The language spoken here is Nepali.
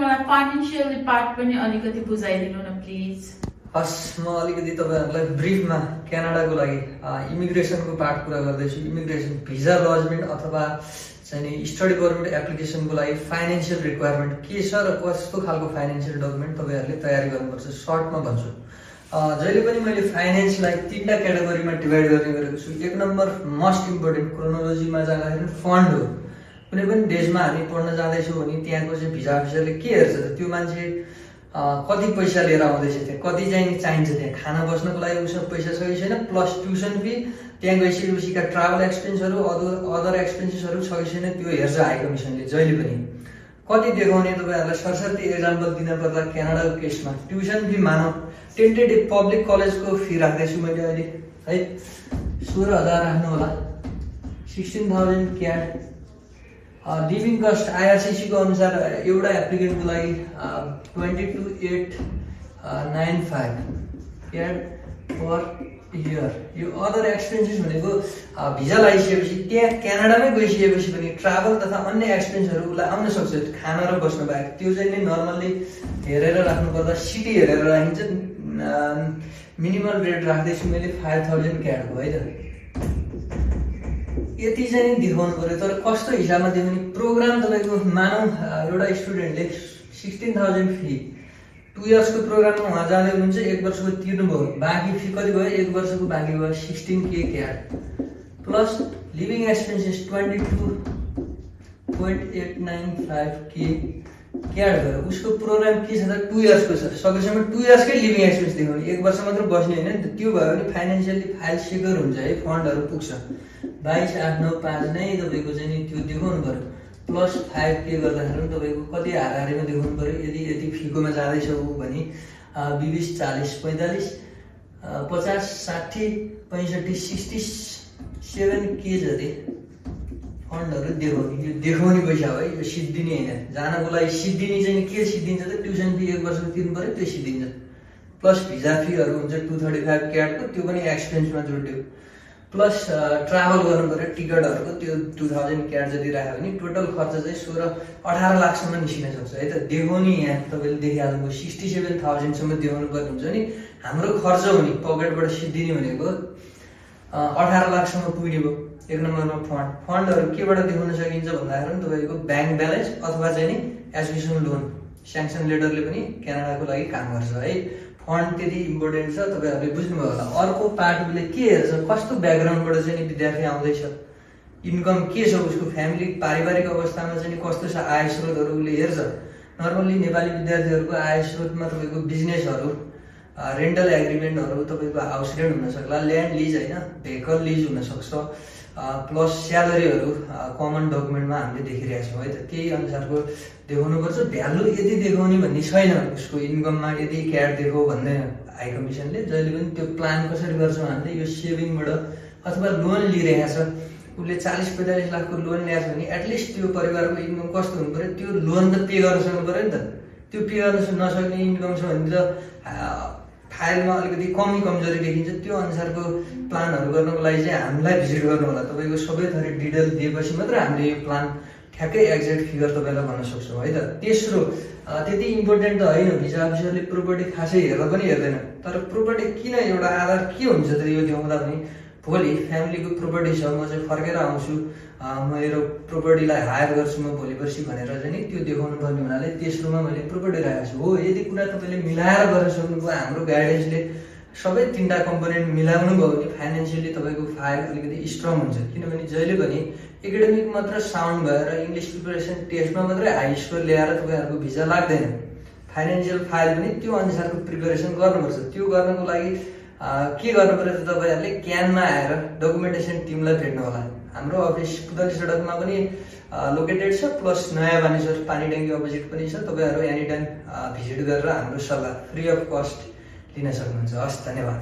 मलाई फाइनान्शियल पार्ट पनि अलिकति बुझाइदिनु न प्लिज। हस्, म अलिकति तपाईँहरूलाई ब्रिफमा क्यानाडाको लागि इमिग्रेसनको पार्ट कुरा गर्दैछु। इमिग्रेसन भिजा लजमेन्ट अथवा चाहिँ नि स्टडी पर्मिट एप्लिकेसनको लागि फाइनेन्सियल रिक्वायरमेन्ट के छ र कस्तो खालको फाइनेन्सियल डकुमेन्ट तपाईँहरूले तयारी गर्नुपर्छ सर्टमा भन्छु। जहिले पनि मैले फाइनेन्सलाई 3टा क्याटेगोरीमा डिभाइड गर्ने गरेको छु। 1 नम्बर मोस्ट इम्पोर्टेन्ट क्रोनोलोजीमा जाँदाखेरि फन्ड हो। कुनै पनि देशमा हामी पढ्न जाँदैछौँ भने त्यहाँको चाहिँ भिजा अफिसरले के हेर्छ त, त्यो मान्छे कति पैसा लिएर आउँदैछ, त्यहाँ कति चाहिँ चाहिन्छ, त्यहाँ खाना बस्नको लागि उसँग पैसा छ कि छैन, प्लस ट्युसन फी, त्यहाँ गइसकेपछिका ट्राभल एक्सपेन्सहरू अदर एक्सपेन्सेसहरू छ कि छैन, त्यो हेर्छ हाई कमिसनले जहिले पनि। कति देखाउने तपाईँहरूलाई सरसर्ती एक्जाम्पल दिन पर्दा क्यानाडाको केसमा ट्युसन फी मानौँ टेन्टेटिभ पब्लिक कलेजको फी राख्दैछु मैले अहिले है 16,000 राख्नु होला, 16,000 क्याड। लिभिङ कस्ट आइआरसिसीको अनुसार एउटा एप्लिकेन्टको लागि 22,895 क्याड पर इयर। यो अदर एक्सपेन्सेस भनेको भिजा लगाइसकेपछि त्यहाँ क्यानाडामै गइसकेपछि पनि ट्राभल तथा अन्य एक्सपेन्सहरू उसलाई आउन सक्छ, खाना र बस्न बाहेक। त्यो चाहिँ नि नर्मल्ली हेरेर राख्नुपर्दा सिटी हेरेर राखिन्छ। मिनिमल रेट राख्दैछु मैले 5,000 क्याडको है त। यति चाहिँ देखाउनु पऱ्यो, तर कस्तो हिसाबमा देखाउने प्रोग्राम तपाईँको मानौँ एउटा स्टुडेन्टले 16,000 फी 2 इयर्सको प्रोग्राममा उहाँ जाँदै हुनुहुन्छ, 1 वर्षको तिर्नुभयो, बाँकी फी कति भयो, 1 वर्षको बाँकी भयो 16K CAD plus living expenses 22,895K CAD भयो। उसको प्रोग्राम के छ त 2 इयर्सको छ, सकेसम्म 2 इयर्सकै लिभिङ एक्सपेन्स देखाउने, 1 वर्ष मात्र बस्ने होइन नि त। त्यो भयो भने फाइनेन्सियली फाइल सेक्योर हुन्छ है, फन्डहरू पुग्छ। 22,895 नै तपाईँको चाहिँ नि त्यो देखाउनु पऱ्यो, प्लस 5K गर्दाखेरि पनि तपाईँको कति हाराहारीमा देखाउनु पऱ्यो। यदि फीकोमा जाँदैछ ऊ भने 20, 40, 45, 50, 60, 65, 67K जति फन्डहरू देखाउने। यो देखाउने पैसा हो है, यो सिद्धिने होइन। जानको लागि सिद्धिने चाहिँ के सिद्धिन्छ त, ट्युसन फी 1 वर्षको तिर्नु पऱ्यो, त्यो सिद्धिन्छ। प्लस भिजा फीहरू हुन्छ 235 क्याडको, त्यो पनि एक्सपेन्समा जोड्यो। प्लस ट्राभल गर्नु पऱ्यो टिकटहरूको, त्यो 2,000 क्याड जति राख्यो भने टोटल खर्च चाहिँ 18 लाखसम्म निस्किन सक्छ है त। देखाउने यहाँ तपाईँले देखिहाल्नुभयो 67,000सम्म देखाउनु पर्ने हुन्छ नि। हाम्रो खर्च हुने पकेटबाट सिद्धिने भनेको 18 लाखसम्म पुग्ने भयो। 1 नम्बरमा फन्डहरू केबाट देखाउन सकिन्छ भन्दाखेरि तपाईँको ब्याङ्क ब्यालेन्स अथवा चाहिँ नि एजुकेसन लोन स्याङ्सन लेटरले पनि क्यानाडाको लागि काम गर्छ है। फन्ड त्यति इम्पोर्टेन्ट छ, तपाईँहरूले बुझ्नुभयो होला। अर्को पार्टले के हेर्छ, कस्तो ब्याकग्राउन्डबाट चाहिँ नि विद्यार्थी आउँदैछ, इन्कम के छ उसको, फ्यामिली पारिवारिक अवस्थामा चाहिँ कस्तो छ, आय स्रोतहरू उसले हेर्छ। नर्मल्ली नेपाली विद्यार्थीहरूको आय स्रोतमा तपाईँको बिजनेसहरू, रेन्टल एग्रिमेन्टहरू, तपाईँको हाउस रेन्ट हुनसक्ला, ल्यान्ड लिज होइन, भेहिकल लिज हुनसक्छ, प्लस स्यालेरीहरू कमन डकुमेन्टमा हामीले देखिरहेका छौँ है त। त्यही अनुसारको देखाउनुपर्छ। भ्यालु यदि देखाउने भन्ने छैन उसको इन्कममा, यदि क्याड देखाउ भन्दैन हाई कमिसनले। जहिले पनि त्यो प्लान कसरी गर्छौँ हामीले, यो सेभिङबाट अथवा लोन लिइरहेको छ, उसले 40-45 लाखको लोन ल्याएको छ भने एटलिस्ट त्यो परिवारको इन्कम कस्तो हुनु पऱ्यो, त्यो लोन त पे गर्न सक्नु पऱ्यो नि त। त्यो पे गर्न नसक्ने इन्कम छ भने त फाइलमा अलिकति कमजोरी देखिन्छ। त्यो अनुसारको प्लानहरू गर्नको लागि चाहिँ हामीलाई भिजिट गर्नु होला। तपाईँको सबै थरी डिटेल दिएपछि मात्र हामीले यो प्लान ठ्याक्कै एक्ज्याक्ट फिगर तपाईँलाई भन्न सक्छौँ है त। तेस्रो, त्यति इम्पोर्टेन्ट त होइन, भिजा अफिसरले प्रोपर्टी खासै हेरेर पनि हेर्दैन, तर प्रोपर्टी किन एउटा आधार के हुन्छ त यो देखाउँदा पनि भोलि फ्यामिलीको प्रोपर्टी छ, म चाहिँ फर्केर आउँछु, मेरो प्रोपर्टीलाई हायर गर्छु म भोलि पर्सि भनेर चाहिँ नि त्यो देखाउनु पर्ने हुनाले तेस्रोमा मैले प्रोपर्टी राखेको छु। हो, यदि कुरा तपाईँले मिलाएर गर्न सक्नुभयो, हाम्रो गाइडेन्सले सबै 3टा कम्पोनेन्ट मिलाउनु भयो भने फाइनेन्सियली तपाईँको फाइल अलिकति स्ट्रङ हुन्छ। किनभने जहिले पनि एकाडेमिक मात्र साउन्ड भएर इङ्ग्लिस प्रिपरेसन टेस्टमा मात्रै हाई स्कोर ल्याएर तपाईँहरूको भिजा लाग्दैन। फाइनेन्सियल फाइल पनि त्यो अनुसारको प्रिपरेसन गर्नुपर्छ। त्यो गर्नको लागि के गर्नु पर्यो त, तपाईँहरूले क्यानमा आएर डकुमेन्टेसन टिमलाई भेट्नु होला। हाम्रो अफिस पुतली सडकमा पनि लोकेटेड छ, प्लस नयाँ बानेश्वर पानी ट्याङ्की अपोजिट पनि छ। तपाईँहरू एनी टाइम भिजिट गरेर हाम्रो सल्लाह फ्री अफ कस्ट लिन सक्नुहुन्छ। हस्, धन्यवाद।